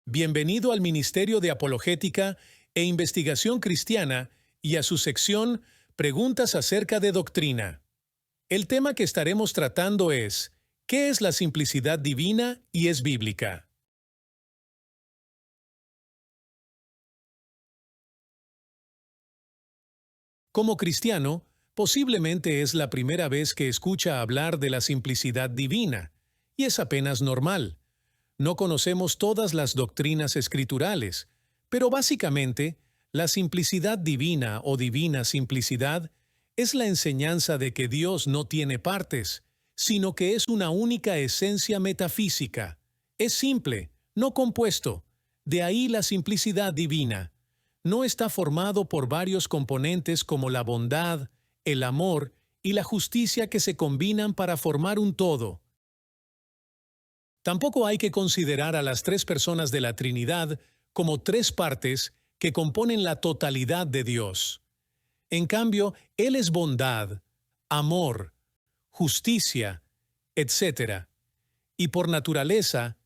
Bienvenido al Ministerio de Apologética e Investigación Cristiana y a su sección Preguntas acerca de doctrina. El tema que estaremos tratando es ¿qué es la simplicidad divina y es bíblica? Como cristiano, posiblemente es la primera vez que escucha hablar de la simplicidad divina, y es apenas normal. No conocemos todas las doctrinas escriturales, pero básicamente, la simplicidad divina o divina simplicidad es la enseñanza de que Dios no tiene partes, sino que es una única esencia metafísica. Es simple, no compuesto. De ahí la simplicidad divina. No está formado por varios componentes como la bondad, el amor y la justicia que se combinan para formar un todo. Tampoco hay que considerar a las tres personas de la Trinidad como tres partes que componen la totalidad de Dios. En cambio, Él es bondad, amor, justicia, etc. Y por naturaleza,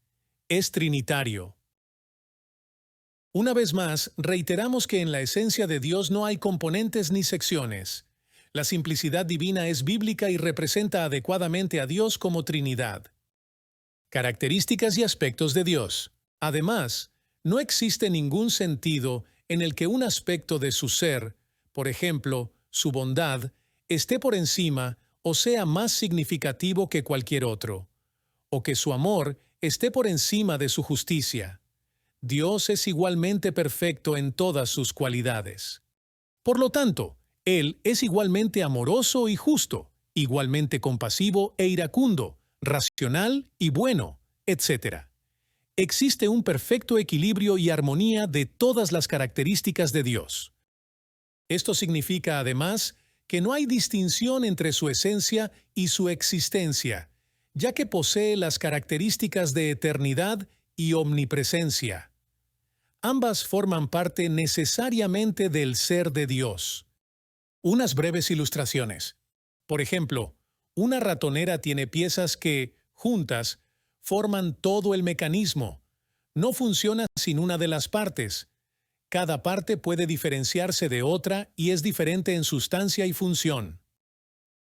es trinitario. Una vez más, reiteramos que en la esencia de Dios no hay componentes ni secciones. La simplicidad divina es bíblica y representa adecuadamente a Dios como Trinidad. Características y aspectos de Dios. Además, no existe ningún sentido en el que un aspecto de su ser, por ejemplo, su bondad, esté por encima o sea más significativo que cualquier otro, o que su amor esté por encima de su justicia. Dios es igualmente perfecto en todas sus cualidades. Por lo tanto, Él es igualmente amoroso y justo, igualmente compasivo e iracundo, racional y bueno, etc. Existe un perfecto equilibrio y armonía de todas las características de Dios. Esto significa, además, que no hay distinción entre su esencia y su existencia, ya que posee las características de eternidad y omnipresencia. Ambas forman parte necesariamente del ser de Dios. Unas breves ilustraciones. Por ejemplo, una ratonera tiene piezas que, juntas, forman todo el mecanismo. No funciona sin una de las partes. Cada parte puede diferenciarse de otra y es diferente en sustancia y función.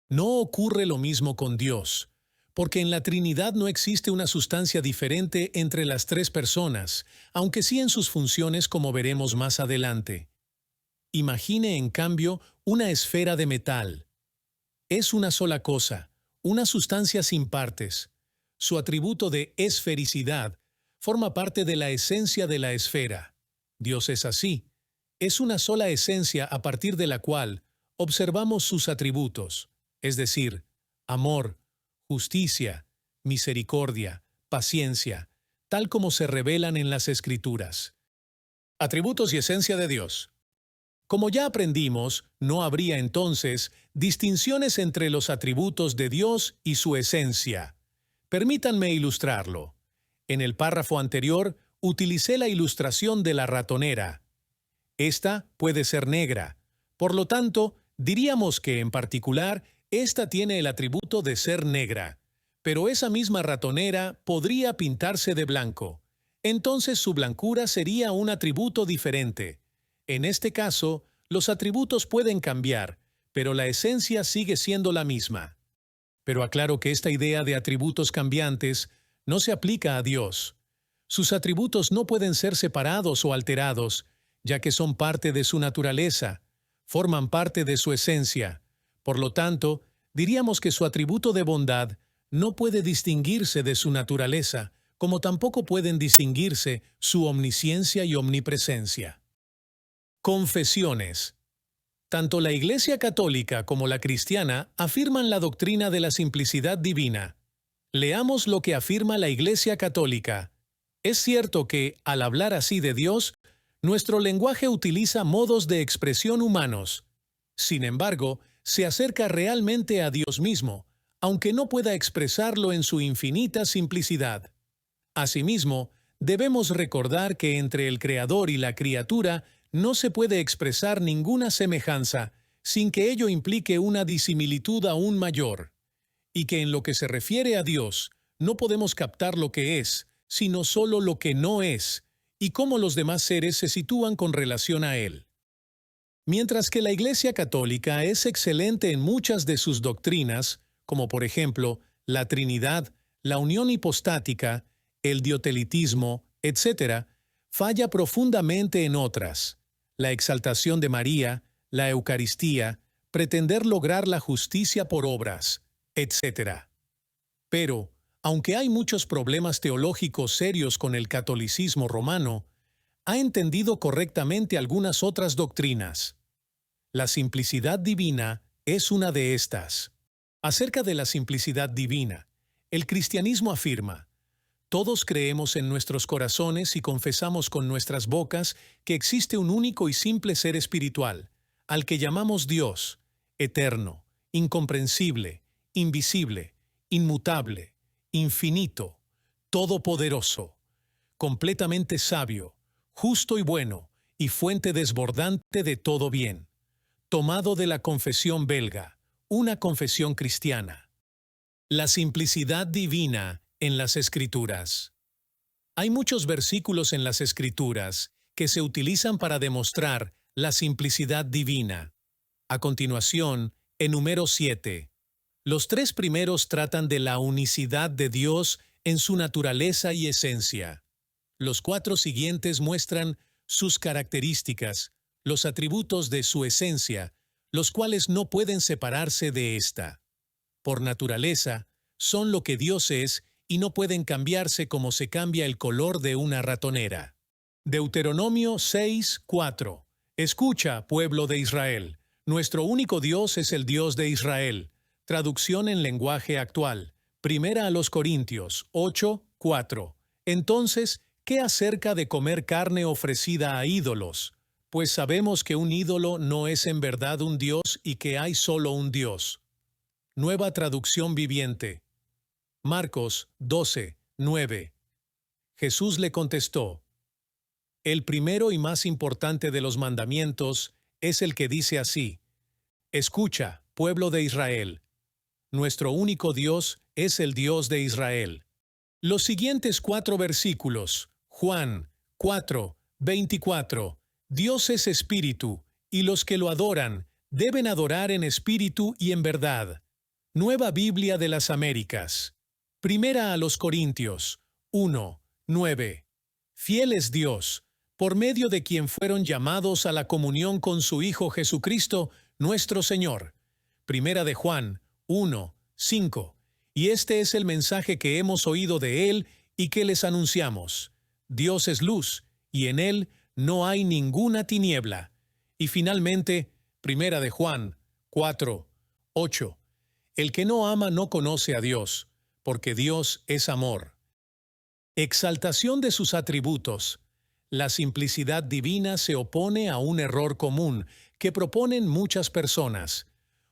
No ocurre lo mismo con Dios, porque en la Trinidad no existe una sustancia diferente entre las tres personas, aunque sí en sus funciones como veremos más adelante. Imagine, en cambio, una esfera de metal. Es una sola cosa, una sustancia sin partes. Su atributo de esfericidad forma parte de la esencia de la esfera. Dios es así. Es una sola esencia a partir de la cual observamos sus atributos, es decir, amor, justicia, misericordia, paciencia, tal como se revelan en las Escrituras. Atributos y esencia de Dios. Como ya aprendimos, no habría entonces distinciones entre los atributos de Dios y su esencia. Permítanme ilustrarlo. En el párrafo anterior, utilicé la ilustración de la ratonera. Esta puede ser negra. Por lo tanto, diríamos que, en particular, esta tiene el atributo de ser negra. Pero esa misma ratonera podría pintarse de blanco. Entonces su blancura sería un atributo diferente. En este caso, los atributos pueden cambiar, pero la esencia sigue siendo la misma. Pero aclaro que esta idea de atributos cambiantes no se aplica a Dios. Sus atributos no pueden ser separados o alterados, ya que son parte de su naturaleza, forman parte de su esencia. Por lo tanto, diríamos que su atributo de bondad no puede distinguirse de su naturaleza, como tampoco pueden distinguirse su omnisciencia y omnipresencia. Confesiones. Tanto la Iglesia Católica como la cristiana afirman la doctrina de la simplicidad divina. Leamos lo que afirma la Iglesia Católica. Es cierto que, al hablar así de Dios, nuestro lenguaje utiliza modos de expresión humanos. Sin embargo, se acerca realmente a Dios mismo, aunque no pueda expresarlo en su infinita simplicidad. Asimismo, debemos recordar que entre el Creador y la criatura no se puede expresar ninguna semejanza sin que ello implique una disimilitud aún mayor, y que en lo que se refiere a Dios, no podemos captar lo que es, sino solo lo que no es, y cómo los demás seres se sitúan con relación a Él. Mientras que la Iglesia Católica es excelente en muchas de sus doctrinas, como por ejemplo la Trinidad, la unión hipostática, el diotelitismo, etc., falla profundamente en otras: la exaltación de María, la Eucaristía, pretender lograr la justicia por obras, etc. Pero, aunque hay muchos problemas teológicos serios con el catolicismo romano, ha entendido correctamente algunas otras doctrinas. La simplicidad divina es una de estas. Acerca de la simplicidad divina, el cristianismo afirma: todos creemos en nuestros corazones y confesamos con nuestras bocas que existe un único y simple ser espiritual, al que llamamos Dios, eterno, incomprensible, invisible, inmutable, infinito, todopoderoso, completamente sabio, justo y bueno, y fuente desbordante de todo bien. Tomado de la confesión belga, una confesión cristiana. La simplicidad divina en las Escrituras. Hay muchos versículos en las Escrituras que se utilizan para demostrar la simplicidad divina. A continuación, enumero 7. Los 3 primeros tratan de la unicidad de Dios en su naturaleza y esencia. Los 4 siguientes muestran sus características, los atributos de su esencia, los cuales no pueden separarse de ésta. Por naturaleza, son lo que Dios es y no pueden cambiarse como se cambia el color de una ratonera. Deuteronomio 6:4. Escucha, pueblo de Israel, nuestro único Dios es el Dios de Israel. Traducción en lenguaje actual. Primera a los Corintios 8:4. Entonces, ¿qué acerca de comer carne ofrecida a ídolos? Pues sabemos que un ídolo no es en verdad un Dios y que hay solo un Dios. Nueva traducción viviente. Marcos 12:9. Jesús le contestó: el primero y más importante de los mandamientos es el que dice así: escucha, pueblo de Israel, nuestro único Dios es el Dios de Israel. Los siguientes 4 versículos, Juan 4:24. Dios es espíritu, y los que lo adoran deben adorar en espíritu y en verdad. Nueva Biblia de las Américas. Primera a los Corintios 1:9. Fiel es Dios, por medio de quien fueron llamados a la comunión con su Hijo Jesucristo, nuestro Señor. Primera de Juan 1:5. Y este es el mensaje que hemos oído de Él y que les anunciamos: Dios es luz, y en Él no hay ninguna tiniebla. Y finalmente, Primera de Juan 4:8. El que no ama no conoce a Dios, porque Dios es amor. Exaltación de sus atributos. La simplicidad divina se opone a un error común que proponen muchas personas.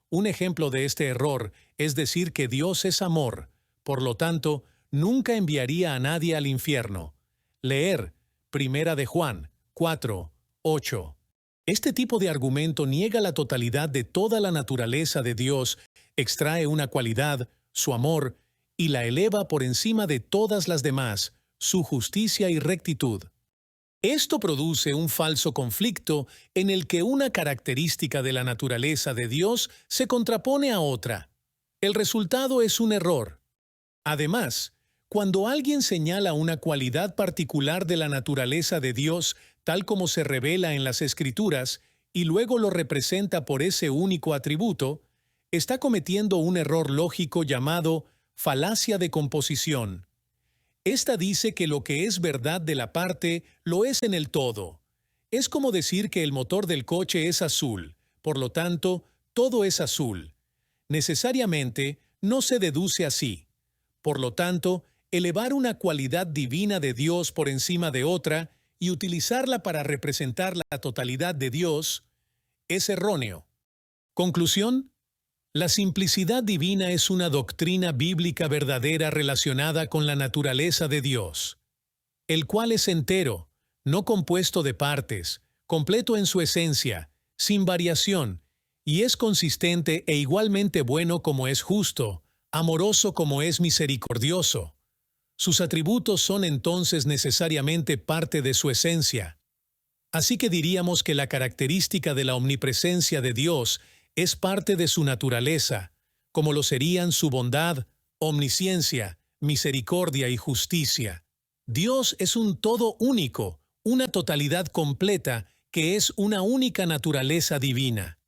Un ejemplo de este error es decir que Dios es amor, por lo tanto, nunca enviaría a nadie al infierno. Leer Primera de Juan 4:8. Este tipo de argumento niega la totalidad de toda la naturaleza de Dios, extrae una cualidad, su amor, y la eleva por encima de todas las demás, su justicia y rectitud. Esto produce un falso conflicto en el que una característica de la naturaleza de Dios se contrapone a otra. El resultado es un error. Además, cuando alguien señala una cualidad particular de la naturaleza de Dios, tal como se revela en las Escrituras, y luego lo representa por ese único atributo, está cometiendo un error lógico llamado falacia de composición. Esta dice que lo que es verdad de la parte lo es en el todo. Es como decir que el motor del coche es azul, por lo tanto, todo es azul. Necesariamente, no se deduce así. Por lo tanto, elevar una cualidad divina de Dios por encima de otra y utilizarla para representar la totalidad de Dios es erróneo. Conclusión: la simplicidad divina es una doctrina bíblica verdadera relacionada con la naturaleza de Dios, el cual es entero, no compuesto de partes, completo en su esencia, sin variación, y es consistente e igualmente bueno como es justo, amoroso como es misericordioso. Sus atributos son entonces necesariamente parte de su esencia. Así que diríamos que la característica de la omnipresencia de Dios es parte de su naturaleza, como lo serían su bondad, omnisciencia, misericordia y justicia. Dios es un todo único, una totalidad completa que es una única naturaleza divina.